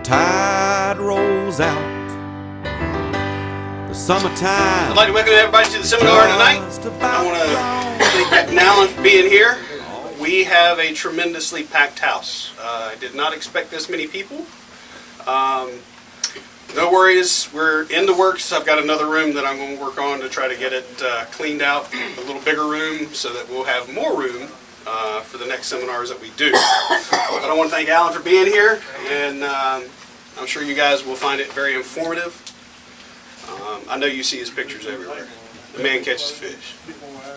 tide rolls out. The summertime. I'd like to welcome everybody to the seminar tonight. I want to thank Captain Allen for being here. We have a tremendously packed house. I did not expect this many people. No worries, we're in the works. I've got another room that I'm going to work on to try to get it cleaned out, a little bigger room, so that we'll have more room for the next seminars that we do. But I want to thank Alan for being here, and I'm sure you guys will find it very informative. I know you see his pictures everywhere. The man catches fish.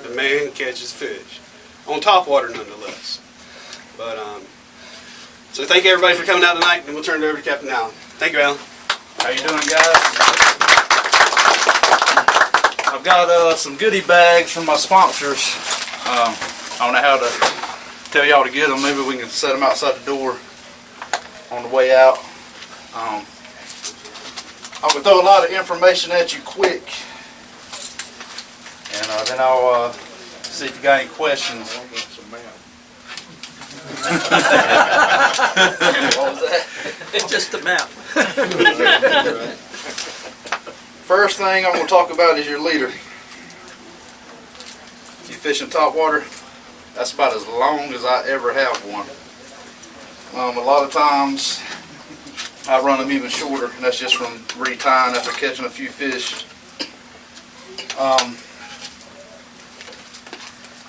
The man catches fish. On Topwater, nonetheless. But so thank you everybody for coming out tonight, and we'll turn it over to Captain Allen. Thank you, Alan. How you doing, guys? I've got some goodie bags from my sponsors. I don't know how to tell y'all to get them. Maybe we can set them outside the door on the way out. I'm going to throw a lot of information at you quick, and then I'll see if you got any questions. What was that? It's just a map. First thing I'm going to talk about is your leader. You fishing topwater? That's about as long as I ever have one. A lot of times I run them even shorter, and that's just from retying after catching a few fish.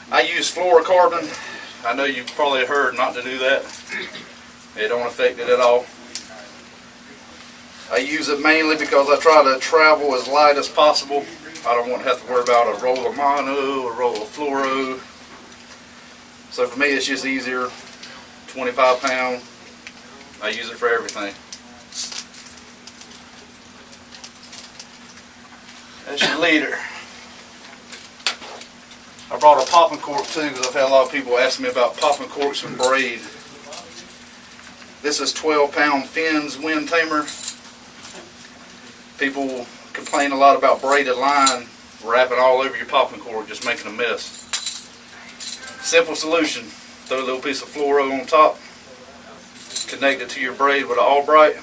I use fluorocarbon. I know you've probably heard not to do that. It don't affect it at all. I use it mainly because I try to travel as light as possible. I don't want to have to worry about a roll of mono, a roll of fluoro. So for me it's just easier. 25 pound. I use it for everything. That's your leader. I brought a popping cork too because I've had a lot of people ask me about popping corks and braid. This is 12-pound Finn's Wind Tamer. People complain a lot about braided line wrapping all over your popping cork, just making a mess. Simple solution. Throw a little piece of fluoro on top, connect it to your braid with an Albright.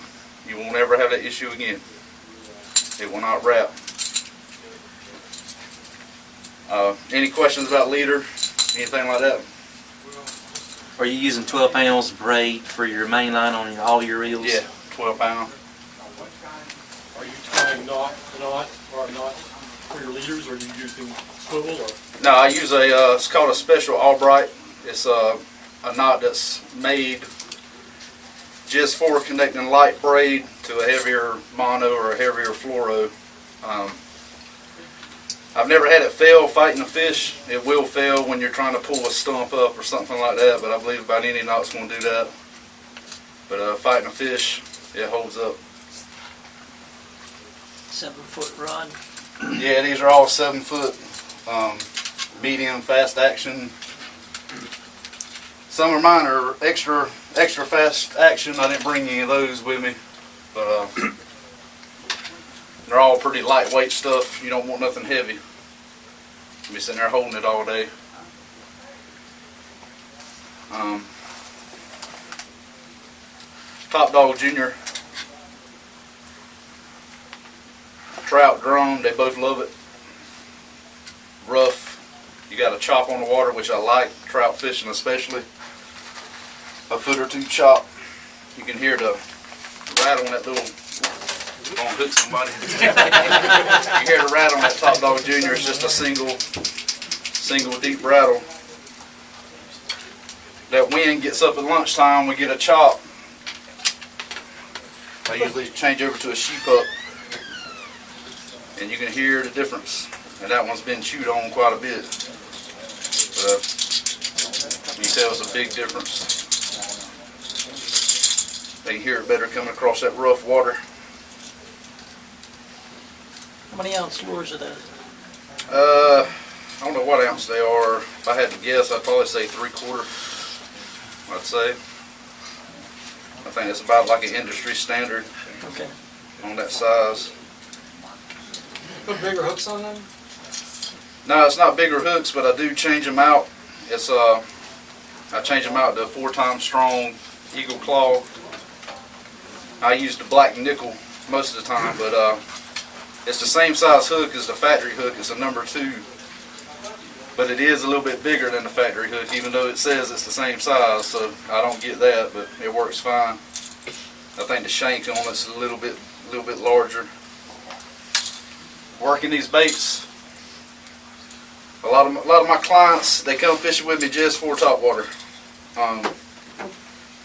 You won't ever have that issue again. It will not wrap. Any questions about leader? Anything like that? Are you using 12 pounds braid for your main line on all your reels? Yeah, 12 pound. Are you tying knot or not for your leaders, or are you using swivel? Or? No, I use a, it's called a special Albright. It's a knot that's made just for connecting light braid to a heavier mono or a heavier fluoro. I've never had it fail fighting a fish. It will fail when you're trying to pull a stump up or something like that, but I believe about any knot's going to do that. But fighting a fish, it holds up. 7-foot rod. Yeah, these are all 7-foot, medium fast action. Some of mine are extra fast action. I didn't bring any of those with me, but they're all pretty lightweight stuff. You don't want nothing heavy. You'll be sitting there holding it all day. Top Dog Jr. Trout, drum, they both love it. Rough. You got a chop on the water, which I like. Trout fishing especially. A foot or two chop. You can hear the rattle on that little. Gonna hook somebody. You hear the rattle on that Top Dog Jr. It's just a single deep rattle. That wind gets up at lunchtime. We get a chop. I usually change over to a sheep hook, and you can hear the difference. And that one's been chewed on quite a bit. But you can tell it's a big difference. They can hear it better coming across that rough water. How many ounce lures are those? I don't know what ounce they are. If I had to guess, I'd probably say 3/4. I'd say. I think it's about like an industry standard. Okay. On that size. Put bigger hooks on them? No, it's not bigger hooks, but I do change them out. It's I change them out to 4 times strong Eagle Claw. I use the black nickel most of the time, but it's the same size hook as the factory hook. It's a number 2, but it is a little bit bigger than the factory hook, even though it says it's the same size. So I don't get that, but it works fine. I think the shank on it's a little bit larger. Working these baits, a lot of my clients, they come fishing with me just for topwater.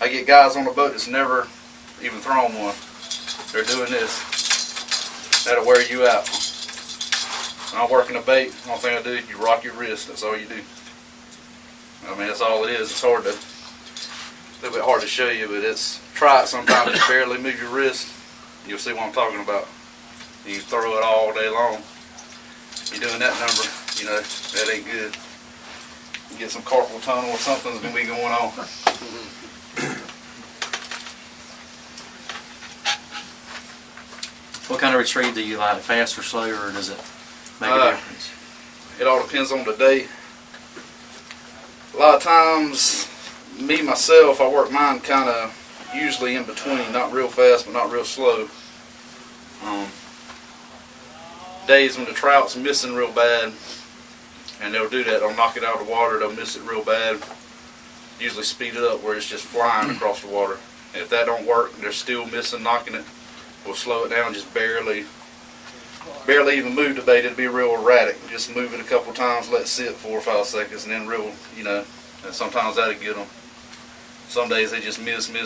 I get guys on the boat that's never even thrown one. They're doing this. That'll wear you out. When I'm working a bait, the only thing I do, you rock your wrist. That's all you do. I mean, that's all it is. It's hard to, a little bit hard to show you, but try it sometime. Just barely move your wrist. You'll see what I'm talking about. You can throw it all day long. You're doing that number, you know, that ain't good. You get some carpal tunnel or something's gonna be going on. What kind of retrieve do you like, fast or slow, or does it make a difference? It all depends on the day. A lot of times, me myself, I work mine kind of usually in between, not real fast but not real slow. Days when the trout's missing real bad, and they'll do that. They'll knock it out of the water. They'll miss it real bad. Usually speed it up where it's just flying across the water. And if that don't work, they're still missing, knocking it. We'll slow it down, just barely even move the bait. It'll be real erratic. Just move it a couple times, let it sit 4 or 5 seconds, and then real, you know. And sometimes that'll get them. Some days they just miss, and you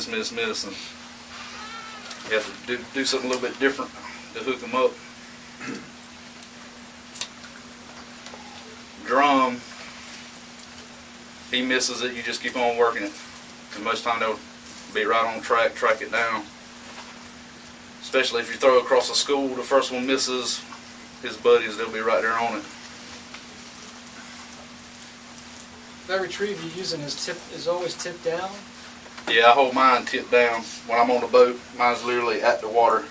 have to do something a little bit different to hook them up. Drum, he misses it, you just keep on working it. And most time they'll be right on track, track it down. Especially if you throw across a school, the first one misses, his buddies, they'll be right there on it. That retrieve you're using is always tipped down? Yeah, I hold mine tipped down. When I'm on the boat, mine's literally at the water.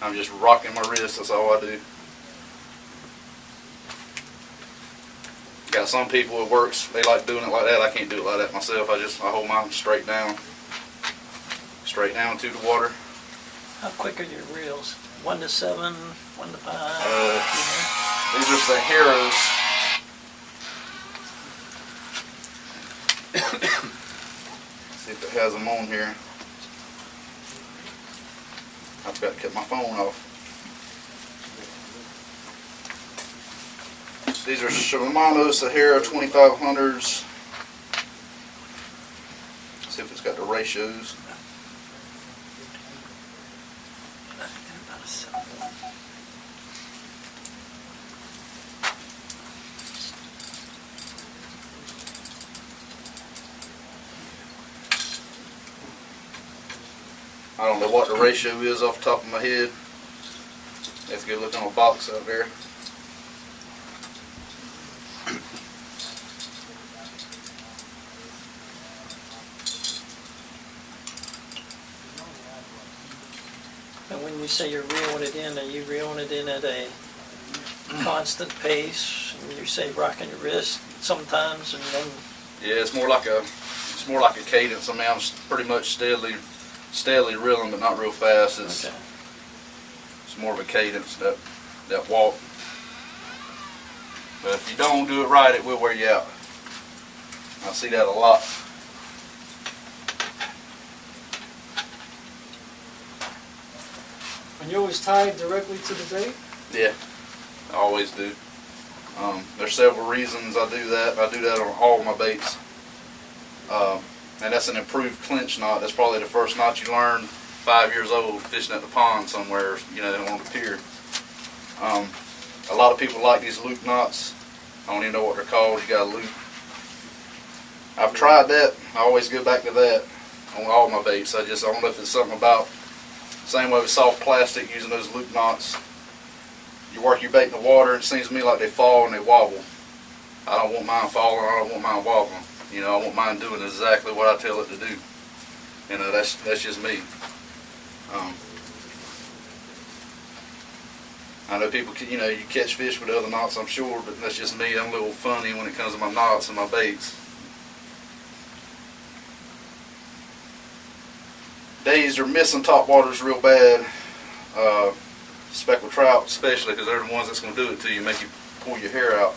I'm just rocking my wrist, that's all I do. Got some people it works, they like doing it like that. I can't do it like that myself. I hold mine straight down to the water. How quick are your reels? 1 to 7, 1 to 5? These are Saharas. See if it has them on here. I forgot to cut my phone off. These are Shimano Sahara 2500s. See if it's got the ratios. I don't know what the ratio is off the top of my head. Let's go look on a box out there. And when you say you're reeling it in, are you reeling it in at a constant pace? And you say rocking your wrist sometimes, and then Yeah, it's more like a cadence. I mean, I'm pretty much steadily reeling, but not real fast. It's more of a cadence, that walk. But if you don't do it right, it will wear you out. I see that a lot. And you always tie it directly to the bait? Yeah, I always do. There's several reasons I do that. I do that on all my baits. And that's an improved clinch knot. That's probably the first knot you learn 5 years old fishing at the pond somewhere, you know, on the pier. A lot of people like these loop knots. I don't even know what they're called. You got a loop. I've tried that. I always go back to that on all my baits. I don't know if it's something about, same way with soft plastic, using those loop knots. You work your bait in the water, it seems to me like they fall and they wobble. I don't want mine falling, I don't want mine wobbling. You know, I want mine doing exactly what I tell it to do. You know, that's just me. I know people, you know, you catch fish with other knots, I'm sure, but that's just me. I'm a little funny when it comes to my knots and my baits. days they're missing topwaters real bad, speckled trout especially, because they're the ones that's going to do it to you, make you pull your hair out.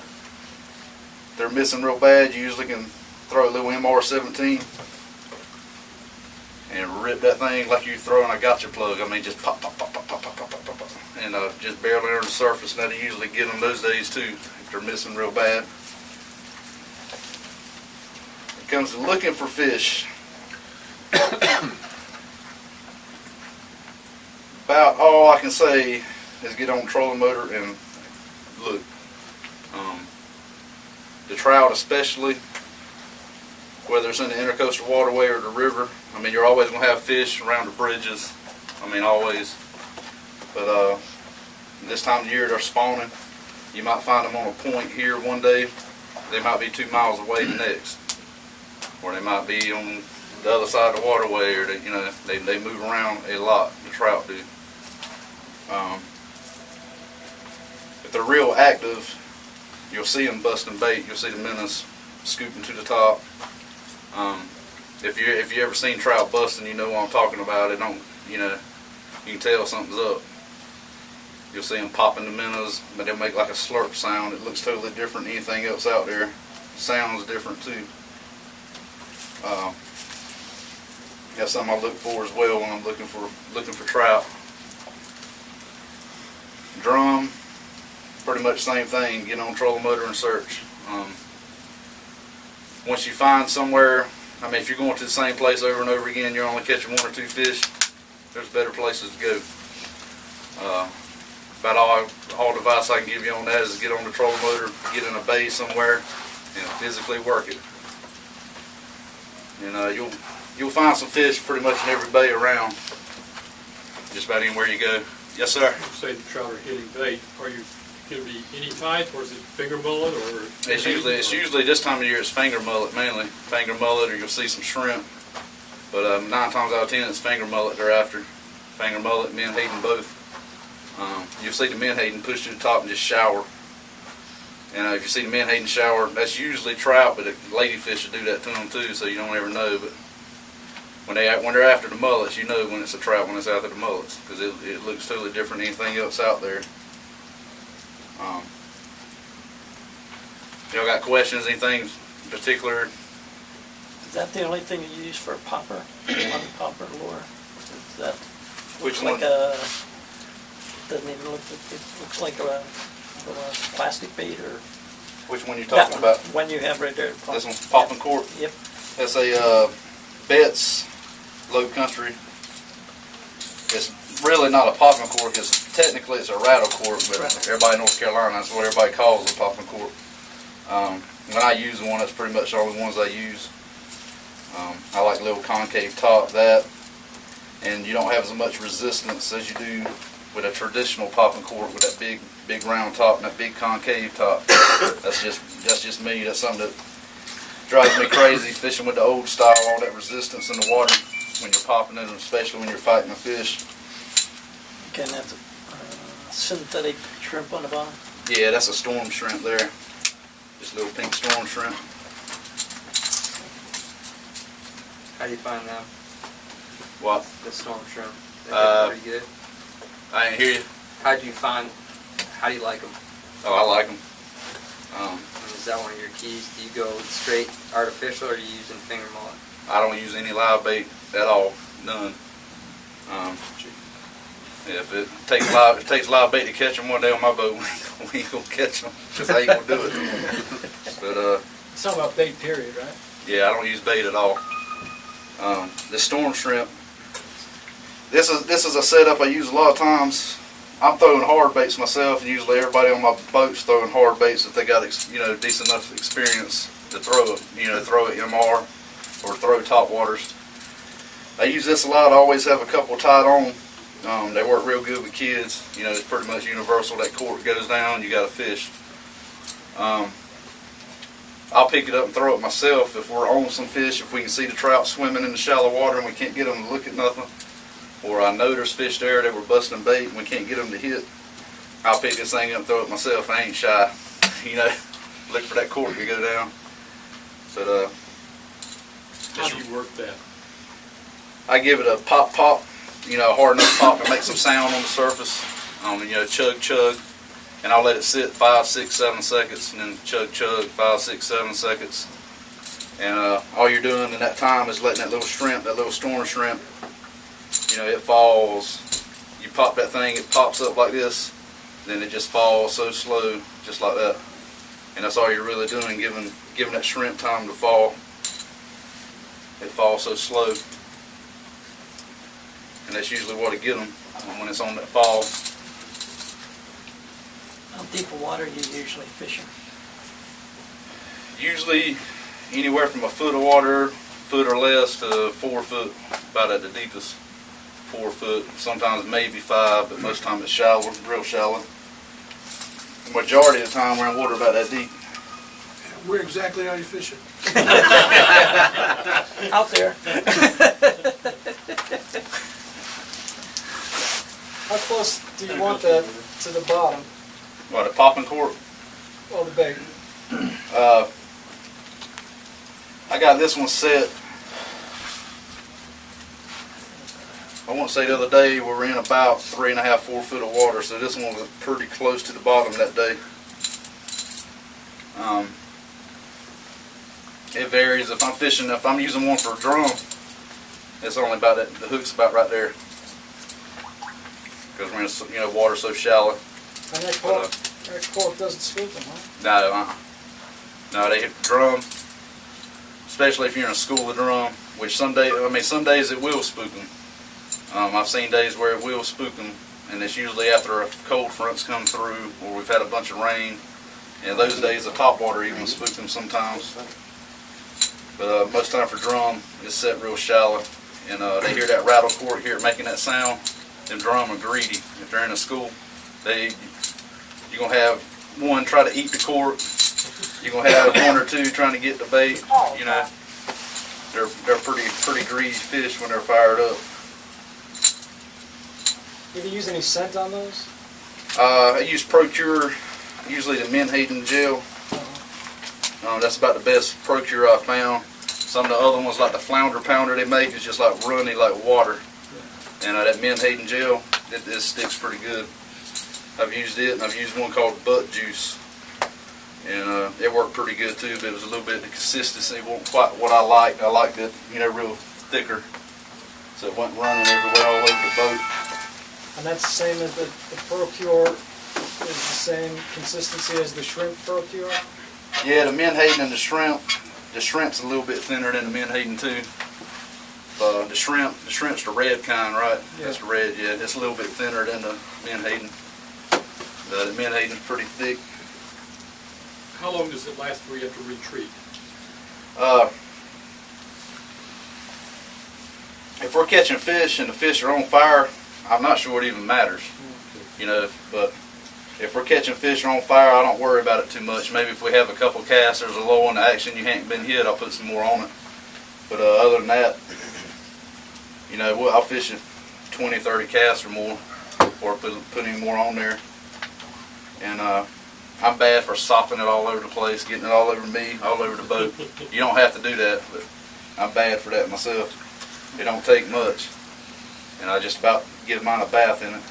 They're missing real bad. You usually can throw a little MR-17 and rip that thing like you're throwing a gotcha plug. I mean, just pop, pop, pop, pop, pop, pop, pop, pop, pop, pop, and just barely under the surface. And that'll usually get them those days too, if they're missing real bad. When it comes to looking for fish, about all I can say is get on the trolling motor and look. The trout especially, whether it's in the intercoastal waterway or the river, I mean, you're always going to have fish around the bridges. I mean, always. But this time of year they're spawning. You might find them on a point here one day. They might be 2 miles away the next. Or they might be on the other side of the waterway, or they, you know, they move around a lot, the trout do. If they're real active, you'll see them busting bait. You'll see the minnows scooping to the top. If you ever seen trout busting, you know what I'm talking about. It don't, you know, you can tell something's up. You'll see them popping the minnows, but they'll make like a slurp sound. It looks totally different than anything else out there. Sounds different too. That's something I look for as well when I'm looking for trout. Drum, pretty much same thing. Get on trolling motor and search. Once you find somewhere, I mean, if you're going to the same place over and over again, you're only catching 1 or 2 fish. There's better places to go. About all the advice I can give you on that is to get on the trolling motor, get in a bay somewhere, and physically work it. And you'll find some fish pretty much in every bay around, just about anywhere you go. Yes, sir. You say the trout are hitting bait. Are you going to be any type, or is it finger mullet, or? It's usually this time of year it's finger mullet mainly, finger mullet, or you'll see some shrimp. But 9 times out of 10 it's finger mullet they're after. Finger mullet, menhaden both. You'll see the menhaden push to the top and just shower. And if you see the menhaden shower, that's usually trout, but ladyfish will do that to them too, so you don't ever know. But when they're after the mullets, you know when it's a trout when it's after the mullets, because it looks totally different than anything else out there. Y'all got questions? Anything in particular? Is that the only thing you use for a popper, on the popper lure? Is that Which like one? Doesn't even look, it looks like a plastic bait, or? Which one you That talking one, about? one you have right there. This one's popping cork. Yep. That's a Betts Low Country. It's really not a popping cork. Technically it's a rattle cork, but everybody in North Carolina, that's what everybody calls a popping cork. When I use one, that's pretty much the only ones I use. I like the little concave top, that, and you don't have as much resistance as you do with a traditional popping cork with that big round top and that big concave top. That's just me. That's something that drives me crazy, fishing with the old style, all that resistance in the water when you're popping it, especially when you're fighting a fish. Okay, that's a synthetic shrimp on the bottom. Yeah, that's a storm shrimp there. Just a little pink storm shrimp. How do you find them? What? The storm shrimp? Uh, They're pretty good. I didn't hear you. How do you like them? Oh, I like them. Is that one of your keys? Do you go straight artificial, or are you using finger mullet? I don't use any live bait at all. None. If it takes live bait to catch them one day on my boat, we ain't gonna catch them, because I ain't gonna do it. But It's all about bait, period, right? yeah, I don't use bait at all. The storm shrimp. This is a setup I use a lot of times. I'm throwing hard baits myself, and usually everybody on my boat's throwing hard baits if they got decent enough experience to throw it. Throw it MR or throw topwaters. I use this a lot. I always have a couple tied on. They work real good with kids. It's pretty much universal. That cork goes down, you got a fish. I'll pick it up and throw it myself if we're on some fish, if we can see the trout swimming in the shallow water and we can't get them to look at nothing, or I know there's fish there that we're busting bait and we can't get them to hit. I'll pick this thing up and throw it myself. I ain't shy. Look for that cork to go down. But How do you work that? I give it a pop, you know, hard enough pop to make some sound on the surface. You know, chug, and I'll let it sit 5, 6, 7 seconds, and then chug, 5, 6, 7 seconds. And all you're doing in that time is letting that little shrimp, that little storm shrimp, you know, it falls. You pop that thing, it pops up like this, then it just falls so slow, just like that. And that's all you're really doing, giving that shrimp time to fall. It falls so slow. And that's usually what I get them when it's on that fall. How deep of water are you usually fishing? Usually anywhere from a foot of water, foot or less, to 4 foot, about at the deepest. 4 foot, sometimes maybe 5, but most time it's shallow, real shallow. The majority of the time we're in water about that deep. Where exactly are you fishing? Out there. How close do you want that to the bottom? What, a popping cork? Well, the bait. I got this one set. I want to say the other day we were in about 3.5, 4 foot of water, so this one was pretty close to the bottom that day. It varies. If I'm fishing, if I'm using one for a drum, it's only about that. The hook's about right there, because we're in, you know, water so shallow. And that cork doesn't swoop them, huh? No, they hit the drum, especially if you're in a school of drum, which some days it will spook them. I've seen days where it will spook them, and it's usually after a cold front's come through or we've had a bunch of rain. And those days the topwater even spook them sometimes. But most time for drum, it's set real shallow, and they hear that rattle cork, hear it making that sound. Them drum are greedy. If they're in a school, you're gonna have one try to eat the cork. You're gonna have one or two trying to get the bait. You know, they're pretty greedy fish when they're fired up. Do you use any scent on those? I use Procure, usually the Menhaden gel. That's about the best Procure I've found. Some of the other ones, like the Flounder powder they make, is just like runny, like water. And that Menhaden gel, it sticks pretty good. I've used it, and I've used one called Butt Juice. And it worked pretty good too, but it was a little bit, the consistency wasn't quite what I liked. I liked it, you know, real thicker, so it wasn't running everywhere all over the boat. And that's the same as the Procure is the same consistency as the shrimp Procure? Yeah, the Menhaden and the shrimp's a little bit thinner than the Menhaden too. The shrimp's the red kind, right? Yeah. That's the red, yeah. It's a little bit thinner than the Menhaden. The Menhaden's pretty thick. How long does it last before you have to retreat? If we're catching fish and the fish are on fire, I'm not sure it even matters. You know, but if we're catching fish on fire, I don't worry about it too much. Maybe if we have a couple casts, there's a low on the action, you ain't been hit, I'll put some more on it. But other than that, you know, I'll fish it 20, 30 casts or more, or put any more on there. And I'm bad for sopping it all over the place, getting it all over me, all over the boat. You don't have to do that, but I'm bad for that myself. It don't take much. And I just about give mine a bath in it.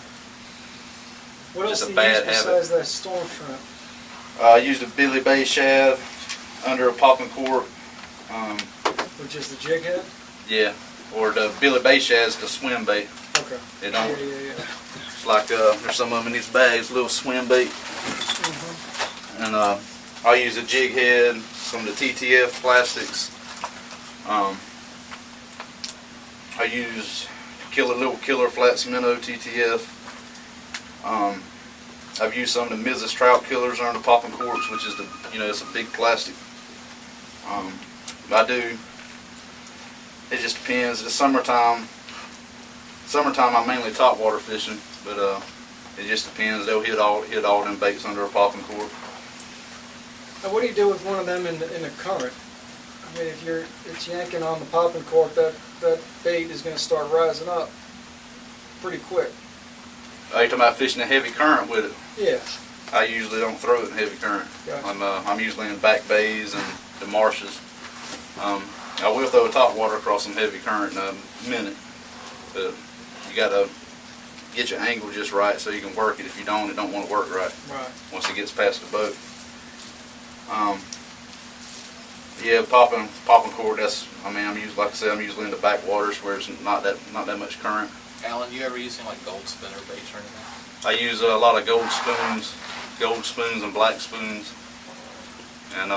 What else Just do a you bad use habit. besides that storm shrimp? I used a Billy Bay shad under a popping cork. Which is the jig head? Yeah, or the Billy Bay shad's the swim bait. Okay. They don't. Yeah. It's like there's some of them in these bags, little swim bait. Mm-hmm. And I use a jig head, some of the TTF plastics. I use little killer flat cemento TTF. I've used some of the Mrs. Trout killers under the popping corks, which is it's a big plastic. It just depends. The summertime I'm mainly topwater fishing, but it just depends. They'll hit all them baits under a popping cork. Now, what do you do with one of them in the current? I mean, if it's yanking on the popping cork, that bait is going to start rising up pretty quick. Are you talking about fishing a heavy current with it? Yeah. I usually don't throw it in heavy current. Gotcha. I'm usually in back bays and the marshes. I will throw a top water across some heavy current in a minute, but you gotta get your angle just right so you can work it. If you don't, it don't want to work right Right. once it gets past the boat. Yeah, popping cord. I'm usually, like I said, I'm usually in the backwaters where it's not that much current. Alan, you ever using like gold spinner baits or anything? I use a lot of gold spoons and black spoons, and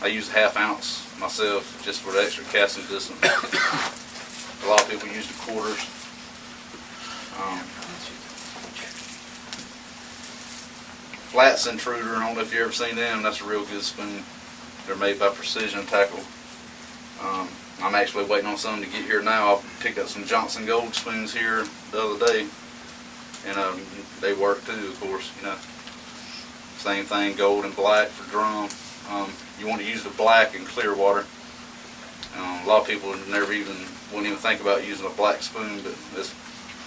I use 1/2 ounce myself just for the extra casting distance. A lot of people use the quarters. Flats Intruder, I don't know if you've ever seen them. That's a real good spoon. They're made by Precision Tackle. I'm actually waiting on some to get here now. I picked up some Johnson Gold spoons here the other day, and they work too, of course. You know, same thing, gold and black for drum. You want to use the black in clear water. A lot of people wouldn't even think about using a black spoon, but it's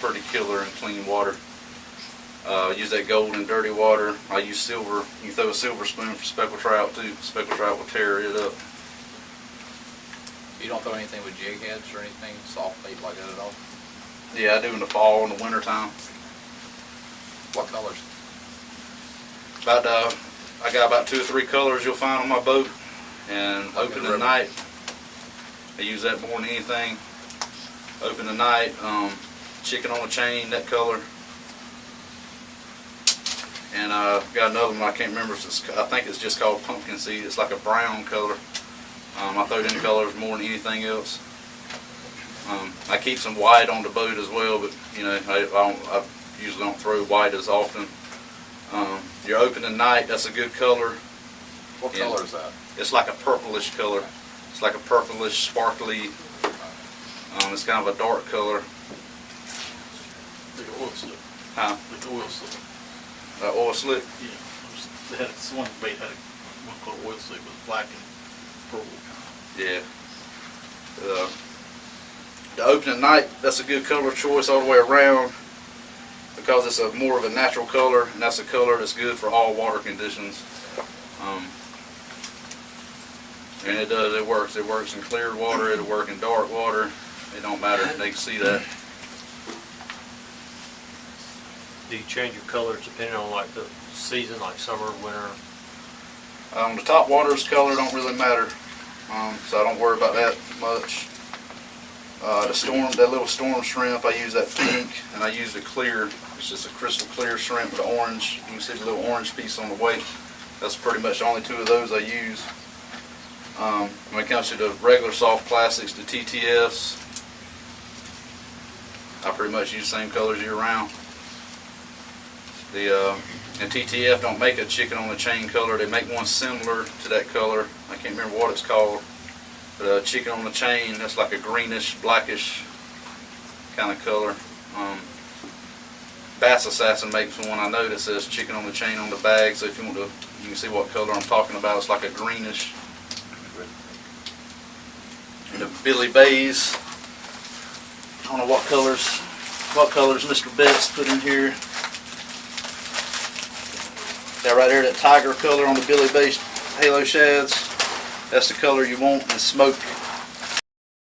pretty killer in clean water. Use that gold in dirty water. I use silver. You can throw a silver spoon for speckled trout too. Speckled trout will tear it up. You don't throw anything with jig heads or anything, soft bait like that at all? Yeah, I do in the fall and the winter time. What colors? I got about 2 or 3 colors you'll find on my boat, and open at night. I use that more than anything. Open at night, chicken on a chain, that color. And got another one I can't remember. I think it's just called pumpkin seed. It's like a brown color. I throw them colors more than anything else. I keep some white on the boat as well, but you know I usually don't throw white as often. Your open at night, that's a good color. What color is that? It's like a purplish color. It's like a purplish, sparkly. It's kind of a dark color. Like an oil slick. Huh? Like oil slick. Oil slick. Yeah. They had one bait had one called oil slick with black and purple. Yeah. The open at night, that's a good color choice all the way around because it's more of a natural color, and that's a color that's good for all water conditions. And it works. It works in clear water, it'll work in dark water. It don't matter, they can see that. Do you change your colors depending on like the season, like summer, winter? The top water's color don't really matter, so I don't worry about that much. That little storm shrimp, I use that pink, and I use the clear. It's just a crystal clear shrimp with the orange. You can see the little orange piece on the weight. That's pretty much the only 2 of those I use. When it comes to the regular soft plastics, the TTFs, I pretty much use the same colors year round. And TTF don't make a chicken on the chain color. They make one similar to that color. I can't remember what it's called. But chicken on the chain, that's like a greenish, blackish kind of color. Bass Assassin makes one I know that says chicken on the chain on the bag. So if you want to, you can see what color I'm talking about. It's like a greenish. And the Billy Bays, I don't know what colors Mr. Betts put in here. That right there, that tiger color on the Billy Bay Halo Shads, that's the color you want in smoke.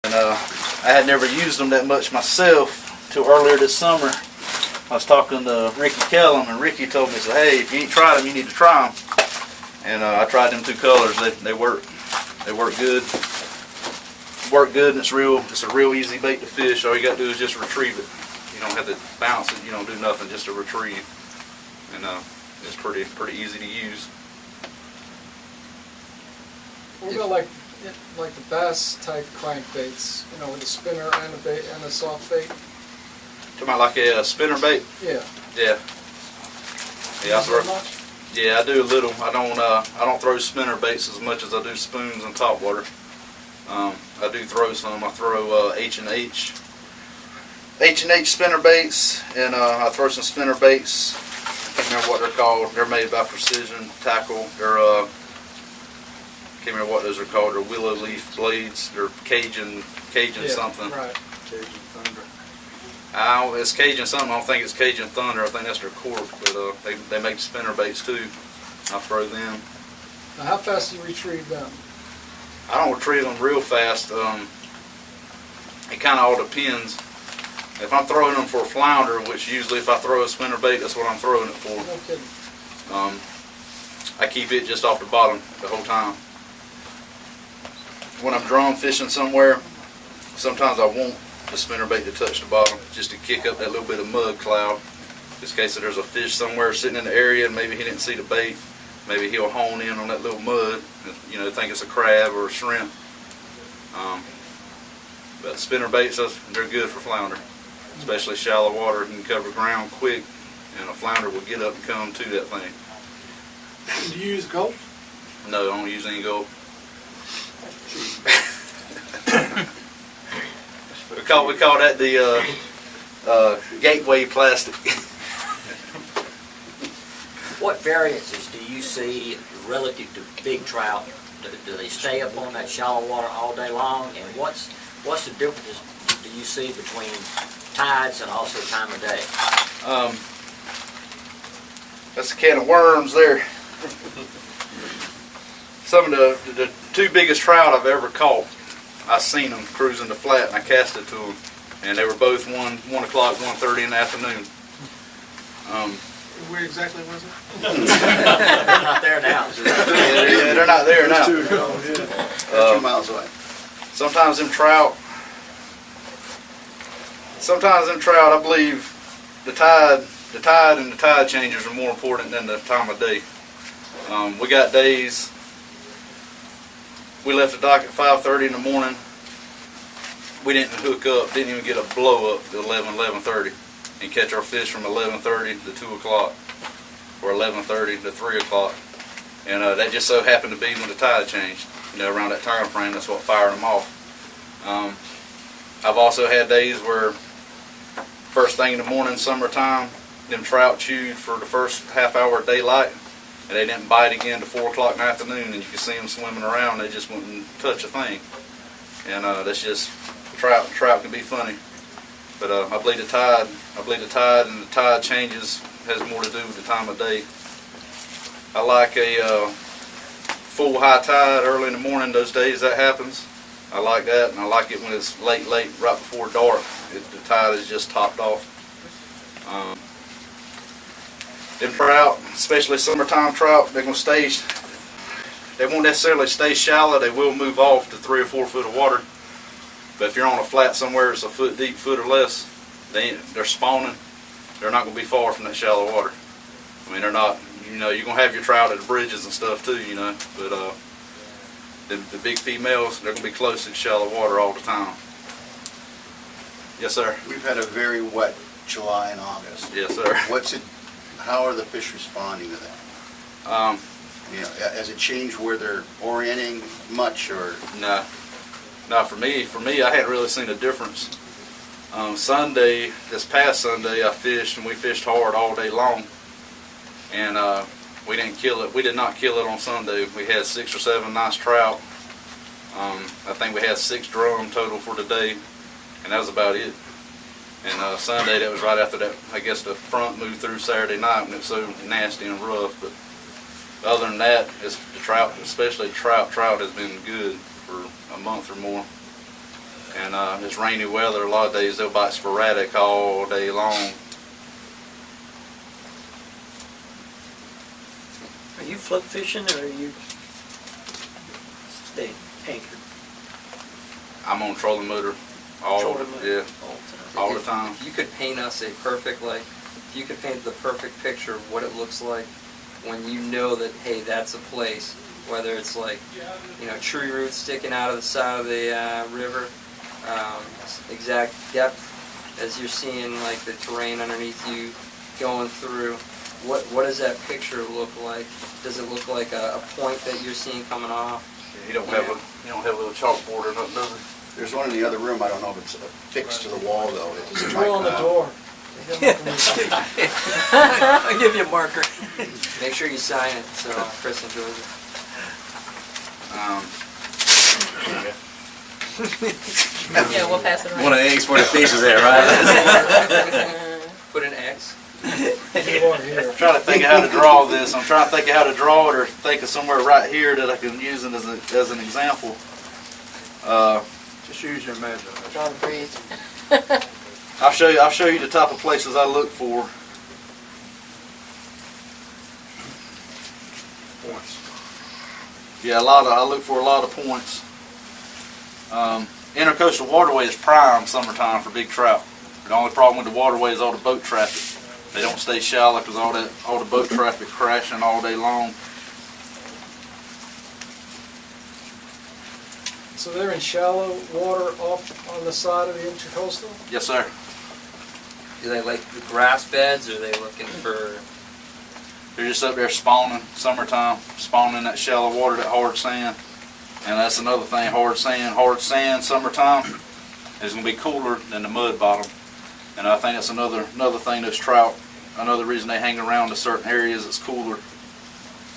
And I had never used them that much myself till earlier this summer. I was talking to Ricky Kellum, and Ricky told me, he said, hey, if you ain't tried them, you need to try them. And I tried them 2 colors. They work. They work good. Work good, and it's a real easy bait to fish. All you got to do is just retrieve it. You don't have to bounce it. You don't do nothing, just to retrieve. And it's pretty easy to use. What about like the bass type crankbaits? You know, with a spinner and a bait and a soft bait. Talking about like a spinner bait? Yeah. Yeah. Yeah, Use that much? Yeah, I do a little. I don't throw spinner baits as much as I do spoons and topwater. I do throw some. I throw H&H spinner baits, and I throw some spinner baits. I can't remember what they're called. They're made by Precision Tackle. They're can't remember what those are called. They're willow leaf blades. They're Cajun something. Right. Cajun Thunder. It's Cajun something. I don't think it's Cajun Thunder. I think that's their cork. But they make spinner baits too. I throw them. Now, how fast do you retrieve them? I don't retrieve them real fast. It kind of all depends. If I'm throwing them for a flounder, which usually if I throw a spinner bait, that's what I'm throwing it for. No kidding. I keep it just off the bottom the whole time. When I'm drum fishing somewhere, sometimes I want the spinner bait to touch the bottom just to kick up that little bit of mud cloud. Just in case that there's a fish somewhere sitting in the area and maybe he didn't see the bait. Maybe he'll hone in on that little mud and, you know, think it's a crab or a shrimp. But spinner baits, they're good for flounder. Especially shallow water, you can cover ground quick and a flounder will get up and come to that thing. Do you use gulp? No, I don't use any gulp. we call that the gateway plastic. What variances do you see relative to big trout? Do they stay up on that shallow water all day long? And what's the differences do you see between tides and also time of day? That's a can of worms there. Some of the two biggest trout I've ever caught, I seen them cruising the flat and I cast it to them, and they were both 1 o'clock, 1:30 in the afternoon. Where exactly was it? They're not there now. Yeah, they're not there now. 2 miles away. Sometimes them trout, I believe the tide and the tide changes are more important than the time of day. We got days, we left the dock at 5:30 in the morning. We didn't hook up, didn't even get a blow up to 11:30 and catch our fish from 11:30 to 2 o'clock or 11:30 to 3 o'clock. And that just so happened to be when the tide changed. You know, around that time frame, that's what fired them off. I've also had days where first thing in the morning, summertime, them trout chewed for the first half hour of daylight, and they didn't bite again to 4 o'clock in the afternoon, and you can see them swimming around. They just wouldn't touch a thing. And that's just, trout can be funny. But I believe the tide and the tide changes has more to do with the time of day. I like a full high tide early in the morning. Those days that happens, I like that, and I like it when it's late, right before dark. The tide is just topped off. Them trout, especially summertime trout, they won't necessarily stay shallow. They will move off to 3 or 4 foot of water. But if you're on a flat somewhere that's a foot deep, foot or less, they're spawning. They're not going to be far from that shallow water. I mean, they're not. You know, you're going to have your trout at the bridges and stuff too. You know, but the big females, they're going to be close to shallow water all the time. Yes, sir. We've had a very wet July and August. Yes, sir. How are the fish responding to that? You know, has it changed where they're orienting much, or? No. No, for me, I hadn't really seen a difference. This past Sunday, I fished, and we fished hard all day long, and we didn't kill it. We did not kill it on Sunday. We had 6 or 7 nice trout. I think we had 6 drum total for the day, and that was about it. And Sunday, that was right after that, I guess the front moved through Saturday night, and it was so nasty and rough. But other than that, the trout, especially trout has been good for a month or more. And it's rainy weather. A lot of days they'll bite sporadic all day long. Are you float fishing or are you stay anchored? I'm on trolling motor all the time. If you could paint us the perfect picture of what it looks like when you know that, hey, that's a place, whether it's like, you know, tree roots sticking out of the side of the river, exact depth as you're seeing like the terrain underneath you going through. What does that picture look like? Does it look like a point that you're seeing coming off? You don't have a little chalkboard or nothing, does it? There's one in the other room. I don't know if it's affixed to the wall though. It's Drill on the door. I'll give you a marker. Make sure you sign it so Chris enjoys it. Yeah, we'll pass it around. One of the eggs where the fish is at, right? Put an X. I'm trying to think of how to draw this. I'm trying to think of how to draw it, or think of somewhere right here that I can use it as an example. Just use your imagination. Trying to breathe. I'll show you the type of places I look for. Points. Yeah, I look for a lot of points. Intercoastal waterway is prime summertime for big trout. The only problem with the waterway is all the boat traffic. They don't stay shallow because all the boat traffic crashing all day long. So they're in shallow water off on the side of the intercoastal? Yes, sir. Do they like the grass beds, or are they looking for? They're just up there spawning, summertime, spawning that shallow water, that hard sand. And that's another thing, hard sand, summertime is going to be cooler than the mud bottom. And I think that's another thing, those trout, another reason they hang around to certain areas that's cooler.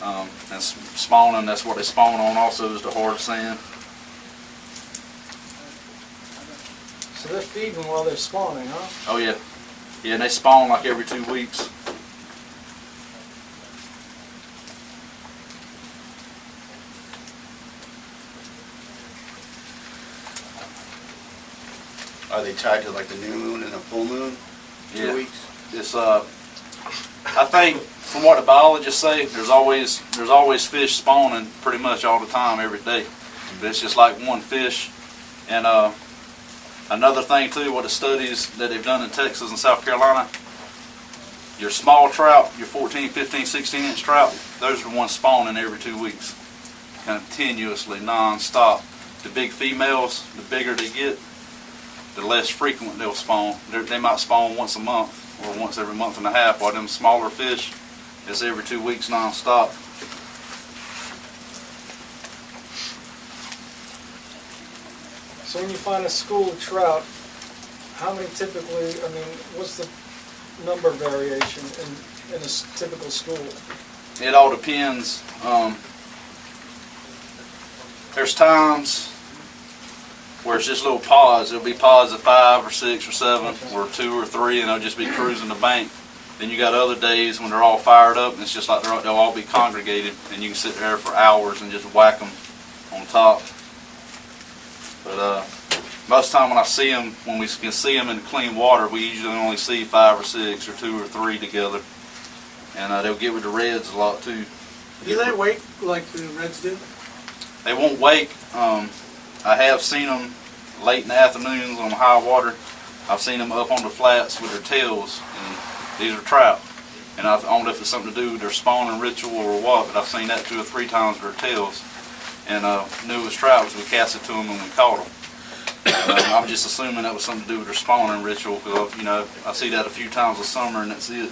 And spawning, that's what they spawn on also, is the hard sand. So they're feeding while they're spawning, huh? Oh yeah. Yeah, and they spawn like every 2 weeks. Are they tied to like the new moon and a full moon? 2 weeks? It's I think from what the biologists say, there's always fish spawning pretty much all the time, every day. But it's just like one fish. And another thing too, what the studies that they've done in Texas and South Carolina, your small trout, your 14, 15, 16 inch trout, those are the ones spawning every 2 weeks, continuously, non-stop. The big females, the bigger they get, the less frequent they'll spawn. They might spawn once a month or once every month and a half, while them smaller fish, it's every 2 weeks non-stop. So when you find a school of trout, how many typically, I mean, what's the number variation in a typical school? It all depends. There's times where it's just little pods. There'll be pods of 5 or 6 or 7 or 2 or 3, and they'll just be cruising the bank. Then you got other days when they're all fired up, and it's just like they'll all be congregated, and you can sit there for hours and just whack them on top. But most of the time when I see them, when we can see them in clean water, we usually only see 5 or 6 or 2 or 3 together. And they'll get with the reds a lot too. Do they wake like the reds do? They won't wake. I have seen them late in the afternoons on high water. I've seen them up on the flats with their tails, and these are trout. And I don't know if it's something to do with their spawning ritual or what, but I've seen that 2 or 3 times with their tails. And knew it was trout because we cast it to them and we caught them. I'm just assuming that was something to do with their spawning ritual, because I see that a few times a summer, and that's it.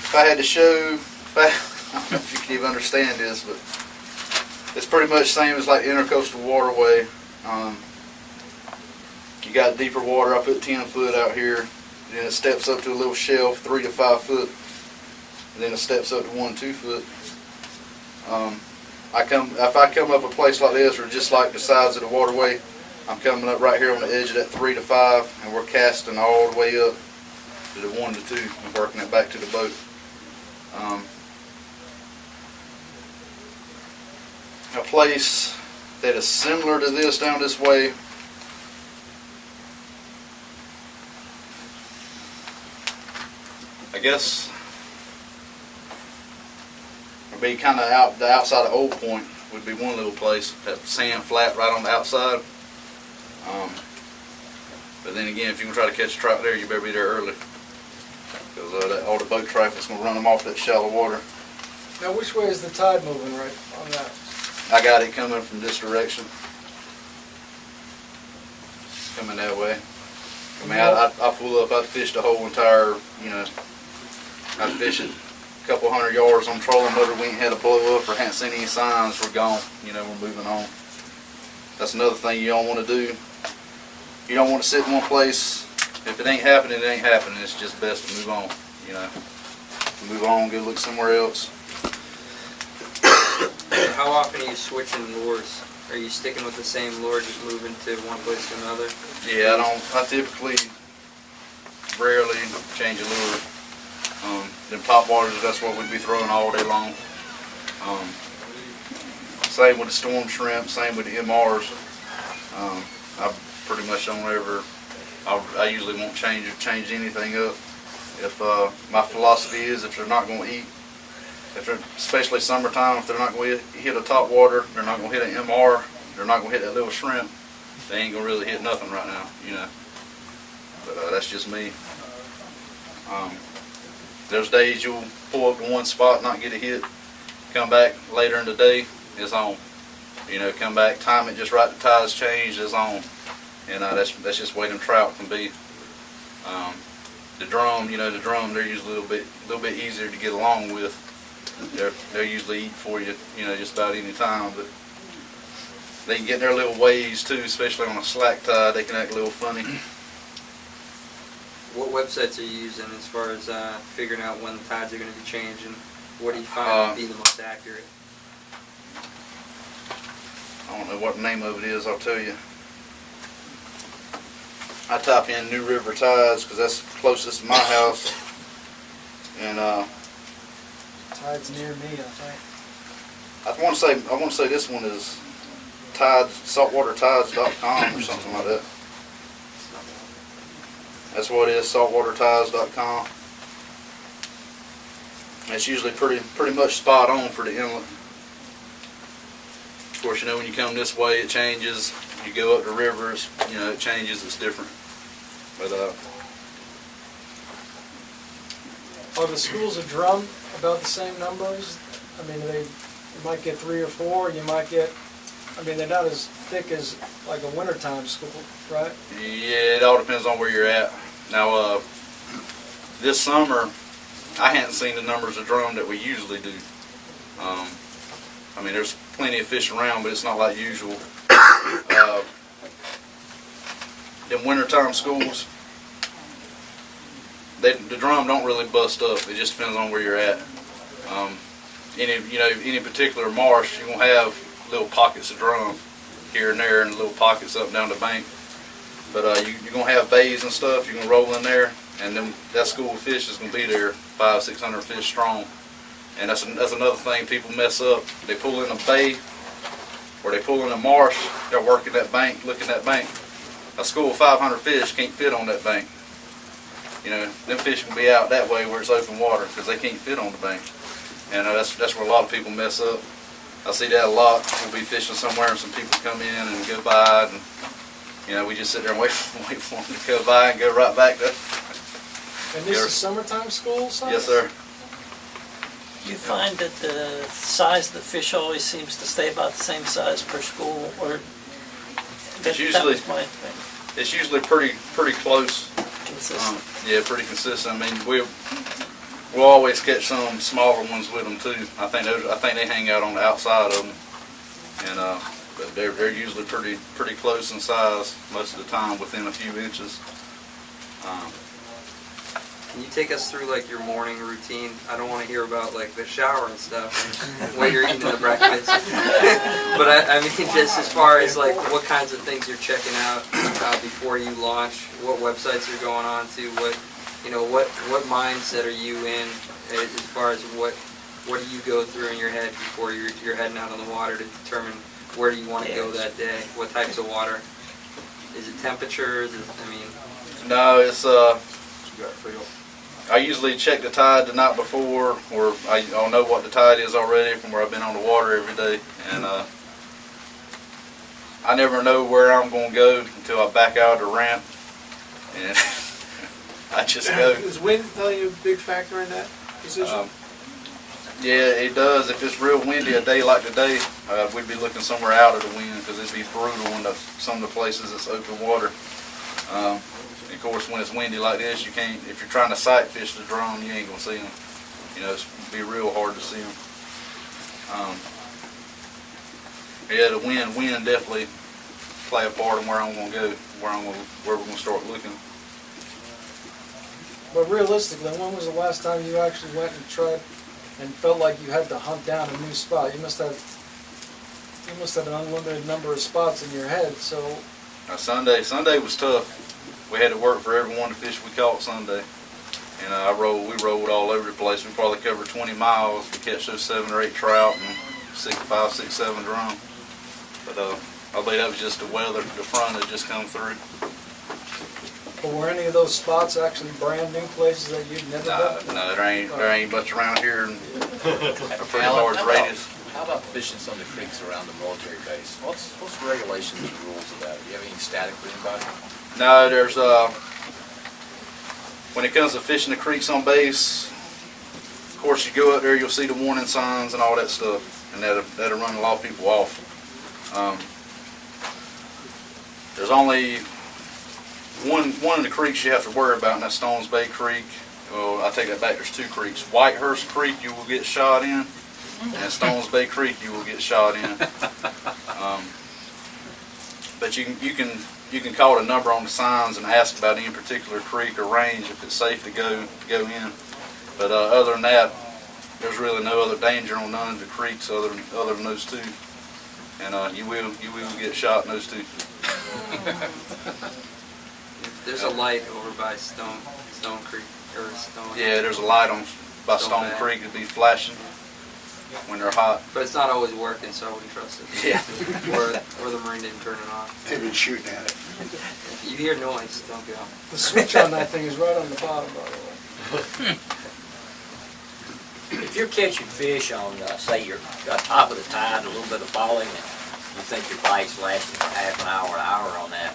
If I had to show, I don't know if you can even understand this, but it's pretty much the same as like the intercoastal waterway. You got deeper water. I put 10 foot out here. Then it steps up to a little shelf, 3 to 5 foot. And then it steps up to 1, 2 foot. If I come up a place like this, or just like the sides of the waterway, I'm coming up right here on the edge of that 3 to 5, and we're casting all the way up to the 1 to 2 and working it back to the boat. A place that is similar to this down this way, I guess, would be kind of the outside of Old Point would be one little place. That sand flat right on the outside. But then again, if you can try to catch a trout there, you better be there early, because all the boat traffic's going to run them off that shallow water. Now, which way is the tide moving right on that? I got it coming from this direction. Coming that way. I mean, I pull up, I'd fish the whole entire, I'd fish it a couple 100 yards on trolling motor. We ain't had a blow up or hadn't seen any signs. We're gone. We're moving on. That's another thing you don't want to do. You don't want to sit in one place. If it ain't happening, it ain't happening. It's just best to move on, move on, go look somewhere else. How often are you switching lures? Are you sticking with the same lure, just moving to one place to another? Yeah, I typically rarely change a lure. Them topwaters, that's what we'd be throwing all day long. Same with the storm shrimp, same with the MRs. I pretty much don't ever, I usually won't change anything up. If my philosophy is if they're not going to eat, especially summertime, if they're not going to hit a topwater, they're not going to hit an MR, they're not going to hit that little shrimp, they ain't going to really hit nothing right now, you know. But that's just me. There's days you'll pull up to one spot, not get a hit, come back later in the day, it's on. You know, come back, time it just right, the tides change, it's on. And that's just the way them trout can be. The drum, they're usually a little bit easier to get along with. They'll usually eat for you, just about any time. But they can get their little ways too, especially on a slack tide. They can act a little funny. What websites are you using as far as figuring out when the tides are going to be changing? What do you find to be the most accurate? I don't know what the name of it is, I'll tell you. I type in New River Tides because that's closest to my house. And Tide's near me, I think. I want to say this one is saltwatertides.com or something like that. That's what it is, saltwatertides.com. It's usually pretty much spot on for the inlet. Of course, when you come this way, it changes. You go up the rivers, it changes. It's different. But are the schools of drum about the same numbers? I mean, you might get 3 or 4. You might get. I mean, they're not as thick as like a wintertime school, right? Yeah, it all depends on where you're at. Now, this summer, I hadn't seen the numbers of drum that we usually do. I mean, there's plenty of fish around, but it's not like usual. Them wintertime schools, the drum don't really bust up. It just depends on where you're at. Any particular marsh, you're gonna have little pockets of drum here and there, and little pockets up and down the bank. But you're gonna have bays and stuff. You're gonna roll in there, and then that school of fish is gonna be there, 500-600 fish strong. And that's another thing people mess up. They pull in a bay or they pull in a marsh. They're working that bank, looking at that bank. A school of 500 fish can't fit on that bank. Them fish can be out that way where it's open water because they can't fit on the bank. And that's where a lot of people mess up. I see that a lot. We'll be fishing somewhere and some people come in and go by, and we just sit there and wait for them to go by and go right back to. And this is summertime school size? Yes, sir. You find that the size of the fish always seems to stay about the same size per school, or that was my thing. It's usually pretty close. Consistent. Yeah, pretty consistent. I mean, we'll always catch some smaller ones with them too. I think they hang out on the outside of them, and but they're usually pretty close in size most of the time, within a few inches. Can you take us through like your morning routine? I don't want to hear about like the shower and stuff and what you're eating in the breakfast. But I mean, just as far as like what kinds of things you're checking out before you launch, what websites you're going on to, what mindset are you in as far as what do you go through in your head before you're heading out on the water to determine where do you want to go that day? What types of water? Is it temperature? No, it's I usually check the tide the night before, or I'll know what the tide is already from where I've been on the water every day, and I never know where I'm going to go until I back out of the ramp, and I just go. Is wind play a big factor in that decision? Yeah, it does. If it's real windy a day like today, we'd be looking somewhere out of the wind because it'd be brutal in some of the places that's open water. Of course, when it's windy like this, you can't. If you're trying to sight fish the drum, you ain't gonna see them. It's be real hard to see them. Yeah, the wind definitely play a part in where I'm gonna go, where we're gonna start looking. But realistically, when was the last time you actually went and tried and felt like you had to hunt down a new spot? You must have an unlimited number of spots in your head, so. Sunday was tough. We had to work for every one of the fish we caught Sunday. And we rolled all over the place. We probably covered 20 miles to catch those 7 or 8 trout and 5, 6, 7 drum. But I believe that was just the weather, the front had just come through. But were any of those spots actually brand new places that you'd never been? No, there ain't much around here in a pretty large radius. How about fishing some of the creeks around the military base? What's the regulations and rules of that? Do you have any static for anybody? No, there's when it comes to fishing the creeks on base, of course you go up there, you'll see the warning signs and all that stuff, and that'll run a lot of people off. There's only one of the creeks you have to worry about, and that's Stones Bay Creek. Well, I take that back. There's 2 creeks. Whitehurst Creek you will get shot in, and Stones Bay Creek you will get shot in. But you can call the number on the signs and ask about any particular creek or range if it's safe to go in. But other than that, there's really no other danger on none of the creeks other than those 2. And you will get shot in those 2. There's a light over by Stone Creek or Stone. Yeah, there's a light by Stone Bay. Creek. It'll be flashing when they're hot. But it's not always working, so I wouldn't trust it. Yeah. or the Marine didn't turn it on. They've been shooting at it. You hear noise, don't go. The switch on that thing is right on the bottom, by the way. If you're catching fish on, say, you're top of the tide, a little bit of falling, and you think your bite's lasting half an hour on that,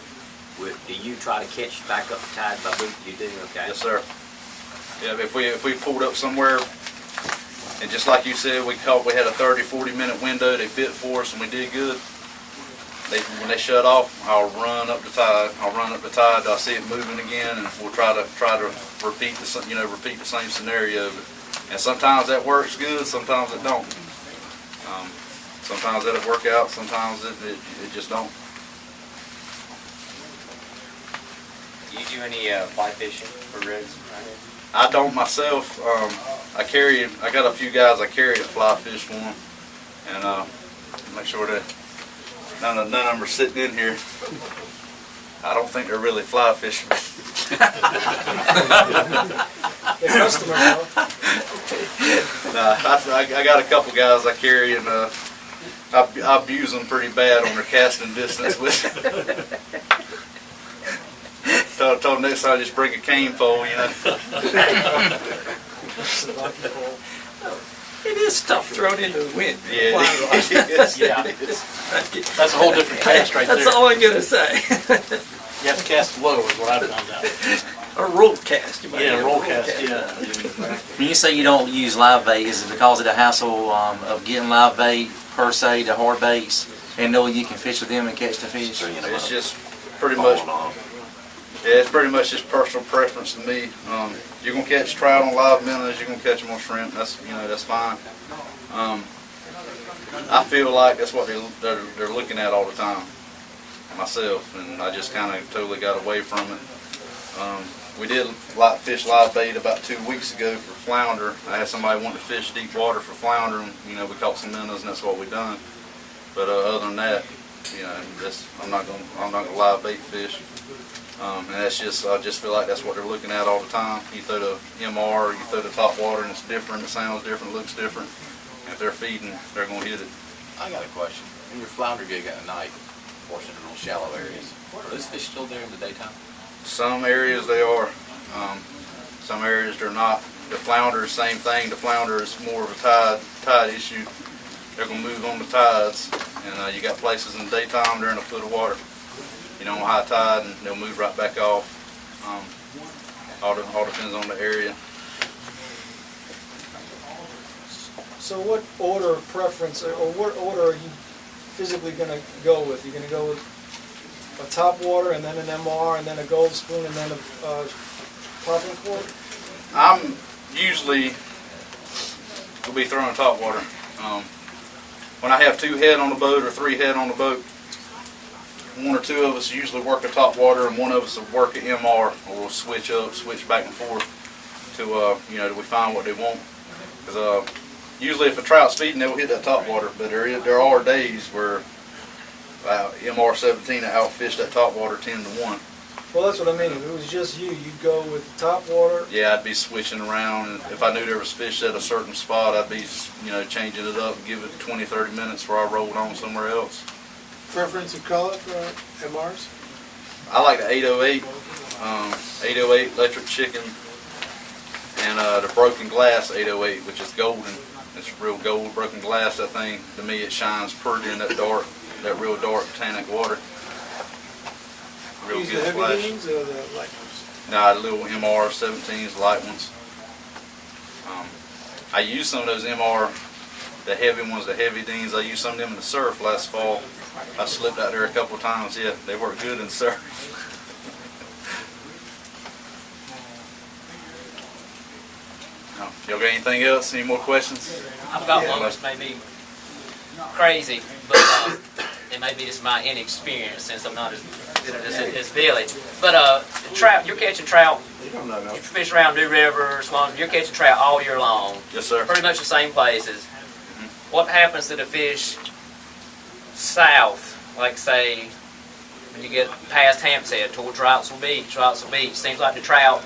do you try to catch back up the tide by boot? You do, okay? Yes, sir. Yeah, if we pulled up somewhere, and just like you said, we had a 30-40 minute window. They bit for us, and we did good. When they shut off, I'll run up the tide. I'll see it moving again, and we'll try to repeat the same scenario. And sometimes that works good, sometimes it don't. Sometimes it'll work out, sometimes it just don't. Do you do any fly fishing for reds right here? I don't myself. I got a few guys I carry that fly fish for them, and make sure that none of them are sitting in here. I don't think they're really fly fishing. They're customers, though. Nah, I got a couple guys I carry, and I abuse them pretty bad on their casting distance with. Told them next time just bring a cane pole, you know. It is tough thrown into the wind. Yeah, Yeah. That's a whole different cast right there. That's all I'm going to say. You have to cast low is what I found out. A roll cast. You might Yeah, have roll a cast, yeah. When you say you don't use live bait, is it because of the hassle of getting live bait per se, the hard baits, and know you can fish with them and catch the fish? It's just pretty much. Yeah, it's pretty much just personal preference to me. You're gonna catch trout on live minnows. You're gonna catch them on shrimp. That's fine. I feel like that's what they're looking at all the time. Myself, and I just kind of totally got away from it. We did fish live bait about 2 weeks ago for flounder. I had somebody want to fish deep water for flounder, and we caught some minnows, and that's what we done. But other than that, I'm not gonna live bait fish. And that's just, I just feel like that's what they're looking at all the time. You throw the MR, you throw the Topwater, and it's different, it sounds different, looks different. And if they're feeding, they're going to hit it. I got a question. In your flounder gig at night, portion of those shallow areas, are those fish still there in the daytime? Some areas they are. Some areas they're not. The flounder is the same thing. The flounder is more of a tide issue. They're going to move on the tides. And you got places in the daytime, they're in a foot of water. On high tide, and they'll move right back off. All depends on the area. So what order of preference, or what order are you physically going to go with? You're going to go with a Topwater, and then an MR, and then a Gold Spoon, and then a popping cork? I'm usually will be throwing Topwater. When I have 2 head on the boat or 3 head on the boat, 1 or 2 of us usually work a Topwater, and 1 of us will work an MR, or we'll switch back and forth. till we find what they want. Because usually if a trout's feeding, they'll hit that top water. But there are days where MR17 outfish that top water 10-1. Well, that's what I mean. If it was just you, you'd go with the top water. Yeah, I'd be switching around. And if I knew there was fish at a certain spot, I'd be changing it up, give it 20-30 minutes before I rolled on somewhere else. Preference of color for MRs? I like the 808, 808 electric chicken, and the broken glass 808, which is golden. It's real gold broken glass. That thing, to me, it shines pretty in that real dark tannic water. Real Use good the heavy flash. beans or the light ones? Nah, the little MR17s, light ones. I used some of those the heavy ones, the heavy deans. I used some of them in the surf last fall. I slipped out there a couple of times. Yeah, they work good in surf. Y'all got anything else? Any more questions? I've got one which may be crazy, but it may be just my inexperience since I'm not as good as Billy. But trout, you're catching trout. You fish around New River, Swan. You're catching trout all year long. Yes, sir. Pretty much the same places. What happens to the fish south, like say when you get past Hampstead towards Wrightsville Beach? Seems like the trout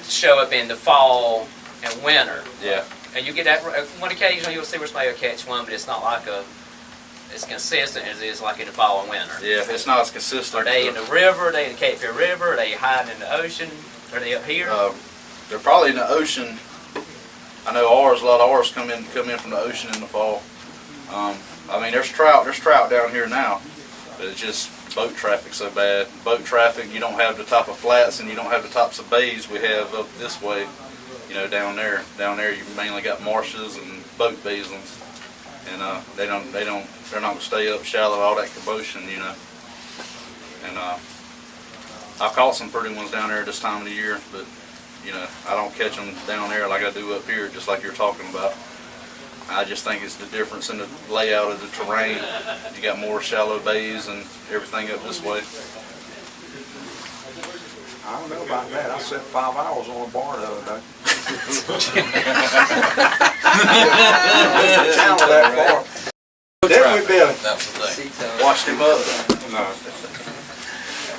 show up in the fall and winter. Yeah. And you get that one occasionally you'll see where somebody will catch one, but it's not like it's consistent as it is like in the fall and winter. Yeah, it's not as consistent. Are they in the river? Are they in the Cape Fear River? Are they hiding in the ocean? Are they up here? They're probably in the ocean. I know a lot of ours come in from the ocean in the fall. I mean, there's trout down here now, but it's just boat traffic so bad. Boat traffic, you don't have the top of flats and you don't have the tops of bays we have up this way. Down there. Down there, you mainly got marshes and boat basins, and they're not gonna stay up shallow all that commotion, And I've caught some pretty ones down there this time of the year, but I don't catch them down there like I do up here, just like you're talking about. I just think it's the difference in the layout of the terrain. You got more shallow bays and everything up this way. I don't know about that. I spent 5 hours on a bar the other day. Didn't we, Billy? Washed him up. No.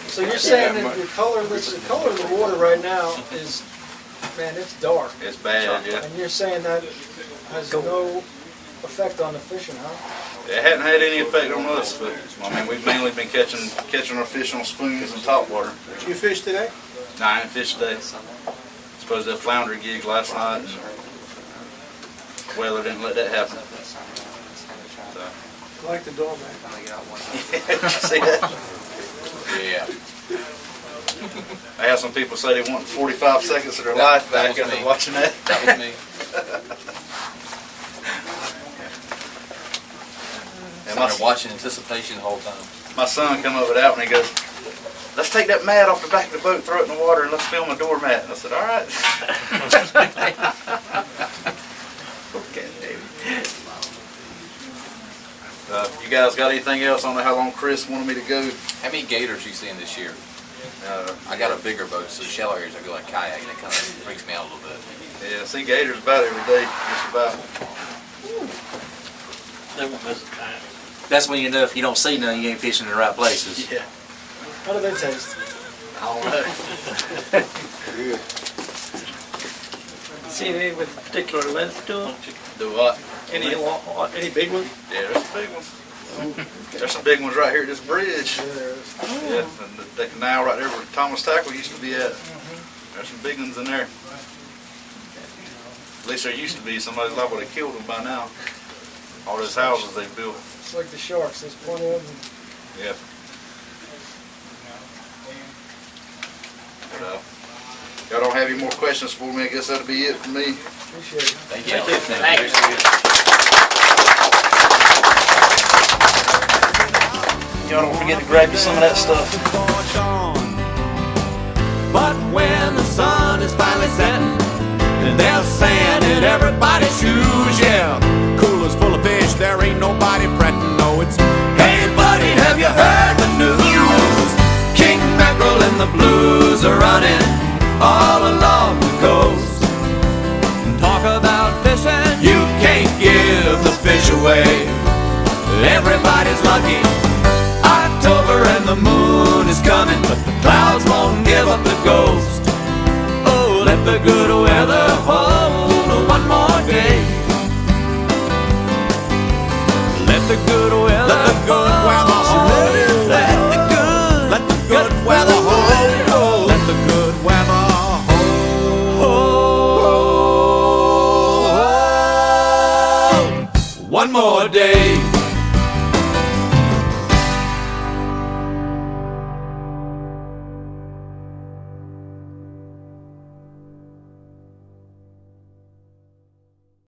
So you're saying that the color of the water right now is, man, it's dark. It's bad, yeah. And you're saying that has no effect on the fishing, huh? It hadn't had any effect on us, but I mean, we've mainly been catching our fish on spoons and topwater. Did you fish today? No, I didn't fish today. Supposed to have Flounder gig last night, and weather didn't let that happen. So. I like the doorman. See that? Yeah. I have some people say they want 45 seconds of their life back after watching that. That was me. And I'm watching anticipation the whole time. My son come up with that one. He goes, "Let's take that mat off the back of the boat, throw it in the water, and let's film a doormat." And I said, "All right." Okay, David. You guys got anything else? I don't know how long Chris wanted me to go. How many gators you seeing this year? I got a bigger boat, so shallow areas I go like kayaking. It kind of freaks me out a little bit. Yeah, see gators about every day, just about. They won't miss a time. That's when you know if you don't see none, you ain't fishing in the right places. Yeah. How do they taste? I don't know. Good. See any with particular length to them? Do what? Any big ones? Yeah, there's some big ones. There's some big ones right here at this bridge. Yeah, and the canal right there where Thomas Tackle used to be at. There's some big ones in there. At least there used to be. Somebody's liable to have killed them by now. All those houses they built. It's like the sharks. There's plenty of them. Yeah. But, y'all don't have any more questions for me? I guess that'll be it for me. Appreciate it. Thank you. Thank you. Y'all don't forget to grab you some of that stuff. But when the sun is finally setting and there's sand in everybody's shoes, yeah, cooler's full of fish, there ain't nobody fretting. No, it's, hey buddy, have you heard the news? King mackerel and the blues are running all along the coast. where the